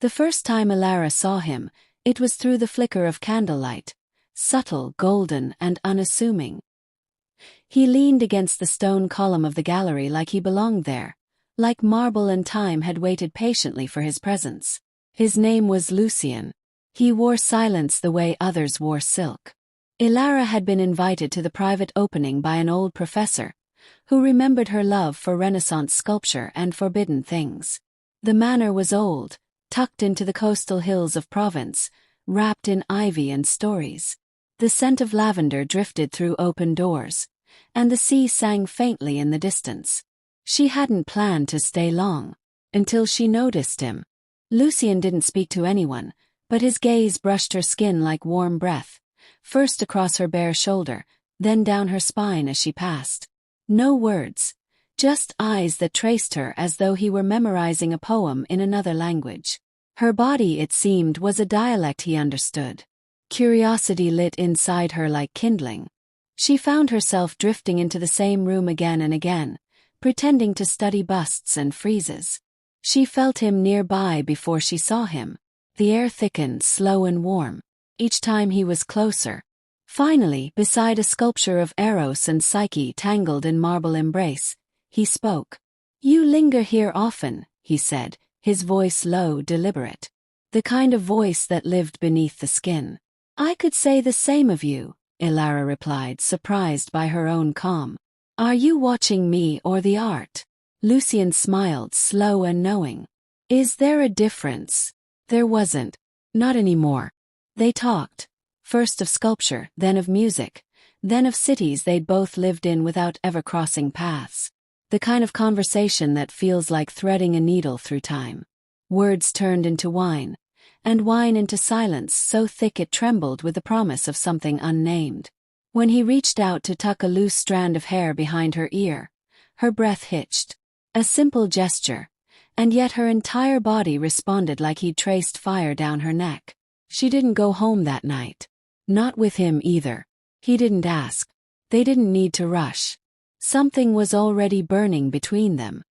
The first time Ilara saw him, it was through the flicker of candlelight, subtle, golden, and unassuming. He leaned against the stone column of the gallery like he belonged there, like marble and time had waited patiently for his presence. His name was Lucian. He wore silence the way others wore silk. Ilara had been invited to the private opening by an old professor, who remembered her love for Renaissance sculpture and forbidden things. The manor was old, tucked into the coastal hills of Provence, wrapped in ivy and stories. The scent of lavender drifted through open doors, and the sea sang faintly in the distance. She hadn't planned to stay long, until she noticed him. Lucian didn't speak to anyone, but his gaze brushed her skin like warm breath, first across her bare shoulder, then down her spine as she passed. No words, just eyes that traced her as though he were memorizing a poem in another language. Her body, it seemed, was a dialect he understood. Curiosity lit inside her like kindling. She found herself drifting into the same room again and again, pretending to study busts and friezes. She felt him nearby before she saw him. The air thickened, slow and warm, each time he was closer. Finally, beside a sculpture of Eros and Psyche tangled in marble embrace, he spoke. "You linger here often," he said, his voice low, deliberate. The kind of voice that lived beneath the skin. "I could say the same of you," Ilara replied, surprised by her own calm. "Are you watching me or the art?" Lucian smiled, slow and knowing. "Is there a difference?" There wasn't. Not anymore. They talked. First of sculpture, then of music, then of cities they'd both lived in without ever crossing paths. The kind of conversation that feels like threading a needle through time. Words turned into wine, and wine into silence so thick it trembled with the promise of something unnamed. When he reached out to tuck a loose strand of hair behind her ear, her breath hitched. A simple gesture, and yet her entire body responded like he'd traced fire down her neck. She didn't go home that night. Not with him either. He didn't ask. They didn't need to rush. Something was already burning between them.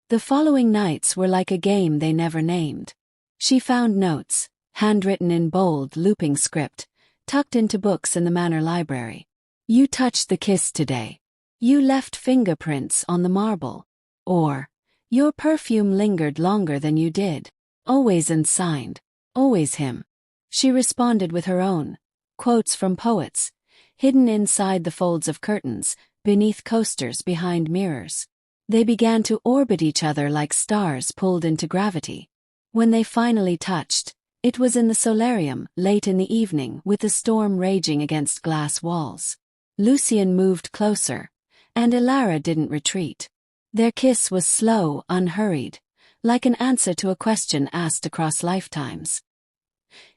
The following nights were like a game they never named. She found notes, handwritten in bold, looping script, tucked into books in the manor library. "You touched the kiss today. You left fingerprints on the marble." Or, "Your perfume lingered longer than you did." Always unsigned. Always him. She responded with her own. Quotes from poets, hidden inside the folds of curtains, beneath coasters, behind mirrors. They began to orbit each other like stars pulled into gravity. When they finally touched, it was in the solarium, late in the evening, with the storm raging against glass walls. Lucian moved closer, and Ilara didn't retreat. Their kiss was slow, unhurried, like an answer to a question asked across lifetimes.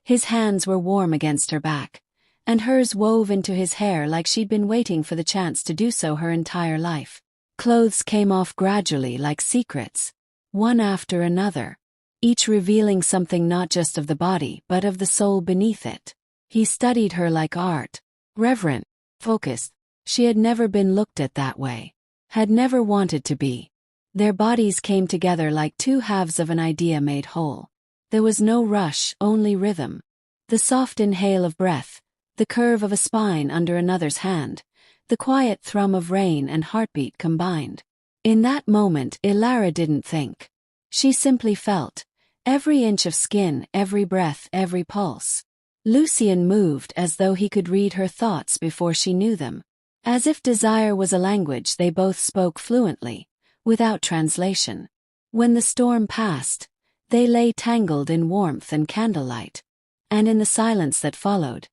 His hands were warm against her back, and hers wove into his hair like she'd been waiting for the chance to do so her entire life. Clothes came off gradually like secrets, one after another, each revealing something not just of the body but of the soul beneath it. He studied her like art, reverent, focused. She had never been looked at that way. Had never wanted to be. Their bodies came together like two halves of an idea made whole. There was no rush, only rhythm. The soft inhale of breath, the curve of a spine under another's hand, the quiet thrum of rain and heartbeat combined. In that moment, Ilara didn't think. She simply felt. Every inch of skin, every breath, every pulse. Lucian moved as though he could read her thoughts before she knew them. As if desire was a language they both spoke fluently, without translation. When the storm passed, they lay tangled in warmth and candlelight. And in the silence that followed,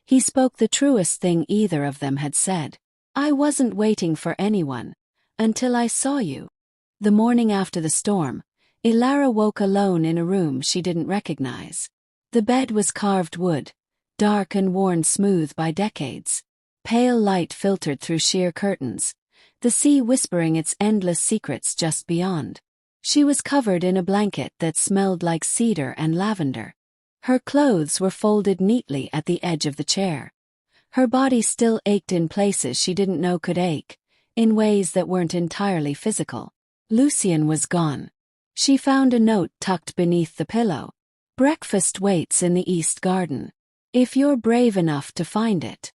he spoke the truest thing either of them had said. "I wasn't waiting for anyone, until I saw you." The morning after the storm, Ilara woke alone in a room she didn't recognize. The bed was carved wood, dark and worn smooth by decades. Pale light filtered through sheer curtains, the sea whispering its endless secrets just beyond. She was covered in a blanket that smelled like cedar and lavender. Her clothes were folded neatly at the edge of the chair. Her body still ached in places she didn't know could ache, in ways that weren't entirely physical. Lucian was gone. She found a note tucked beneath the pillow. Breakfast waits in the East Garden. If you're brave enough to find it.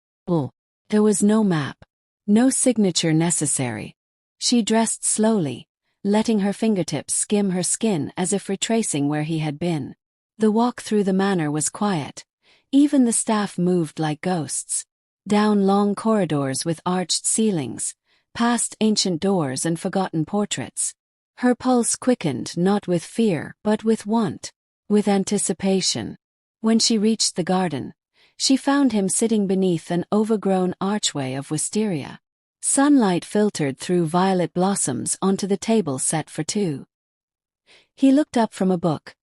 There was no map. No signature necessary. She dressed slowly, letting her fingertips skim her skin as if retracing where he had been. The walk through the manor was quiet. Even the staff moved like ghosts. Down long corridors with arched ceilings, past ancient doors and forgotten portraits. Her pulse quickened not with fear but with want, with anticipation. When she reached the garden, she found him sitting beneath an overgrown archway of wisteria. Sunlight filtered through violet blossoms onto the table set for two. He looked up from a book,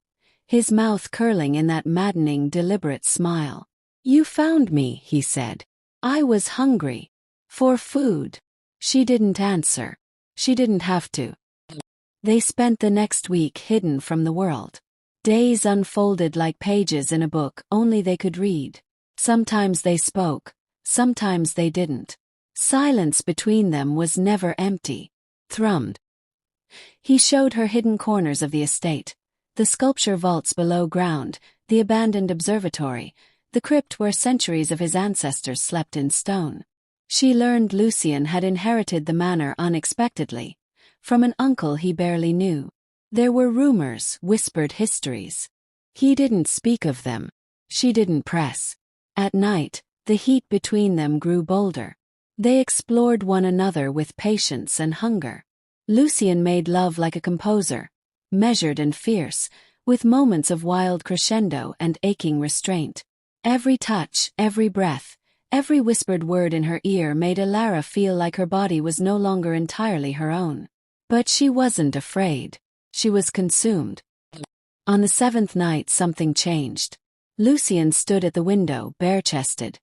his mouth curling in that maddening, deliberate smile. "You found me," he said. "I was hungry. For food." She didn't answer. She didn't have to. They spent the next week hidden from the world. Days unfolded like pages in a book only they could read. Sometimes they spoke, sometimes they didn't. Silence between them was never empty. Thrummed. He showed her hidden corners of the estate. The sculpture vaults below ground, the abandoned observatory, the crypt where centuries of his ancestors slept in stone. She learned Lucien had inherited the manor unexpectedly, from an uncle he barely knew. There were rumors, whispered histories. He didn't speak of them. She didn't press. At night, the heat between them grew bolder. They explored one another with patience and hunger. Lucien made love like a composer, measured and fierce, with moments of wild crescendo and aching restraint. Every touch, every breath, every whispered word in her ear made Elara feel like her body was no longer entirely her own. But she wasn't afraid. She was consumed. On the seventh night something changed. Lucien stood at the window, bare-chested,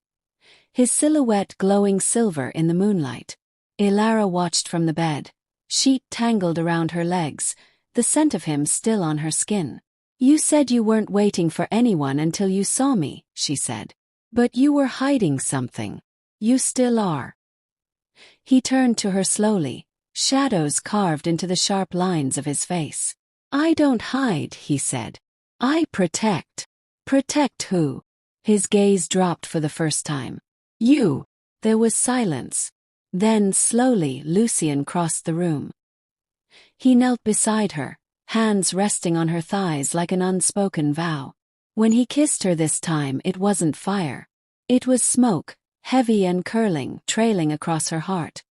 his silhouette glowing silver in the moonlight. Elara watched from the bed, sheet tangled around her legs, the scent of him still on her skin. "You said you weren't waiting for anyone until you saw me," she said. "But you were hiding something. You still are." He turned to her slowly, shadows carved into the sharp lines of his face. "I don't hide," he said. "I protect." "Protect who?" His gaze dropped for the first time. "You." There was silence. Then, slowly, Lucien crossed the room. He knelt beside her, hands resting on her thighs like an unspoken vow. When he kissed her this time, it wasn't fire. It was smoke, heavy and curling, trailing across her heart.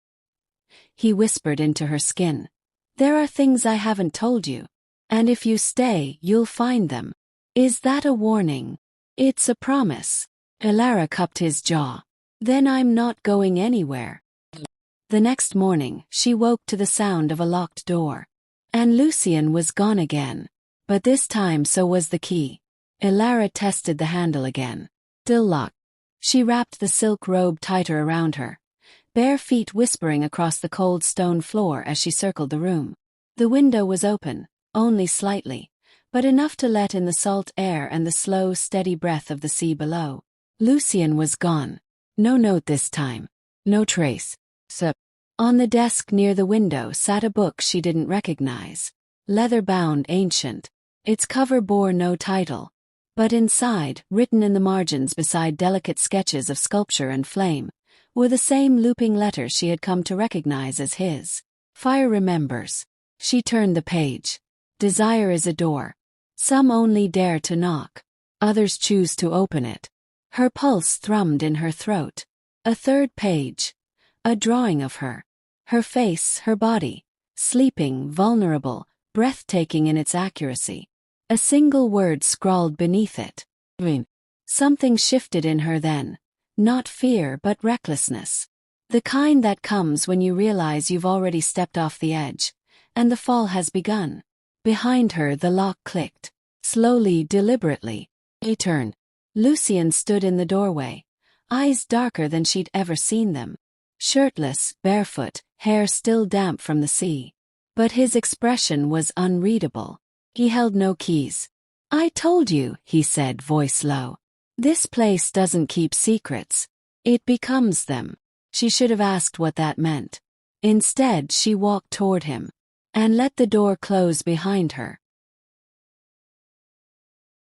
He whispered into her skin. "There are things I haven't told you. And if you stay, you'll find them. Is that a warning?" "It's a promise." Elara cupped his jaw. "Then I'm not going anywhere." The next morning, she woke to the sound of a locked door. And Lucien was gone again. But this time so was the key. Elara tested the handle again. Still locked. She wrapped the silk robe tighter around her, bare feet whispering across the cold stone floor as she circled the room. The window was open, only slightly, but enough to let in the salt air and the slow, steady breath of the sea below. Lucien was gone. No note this time. No trace. On the desk near the window sat a book she didn't recognize. Leather-bound, ancient. Its cover bore no title. But inside, written in the margins beside delicate sketches of sculpture and flame, were the same looping letters she had come to recognize as his. "Fire remembers." She turned the page. "Desire is a door. Some only dare to knock. Others choose to open it." Her pulse thrummed in her throat. A third page. A drawing of her. Her face, her body. Sleeping, vulnerable, breathtaking in its accuracy. A single word scrawled beneath it. Something shifted in her then. Not fear but recklessness. The kind that comes when you realize you've already stepped off the edge, and the fall has begun. Behind her the lock clicked. Slowly, deliberately. He turned. Lucien stood in the doorway, eyes darker than she'd ever seen them. Shirtless, barefoot, hair still damp from the sea. But his expression was unreadable. He held no keys. "I told you," he said, voice low. "This place doesn't keep secrets. It becomes them." She should have asked what that meant. Instead, she walked toward him and let the door close behind her.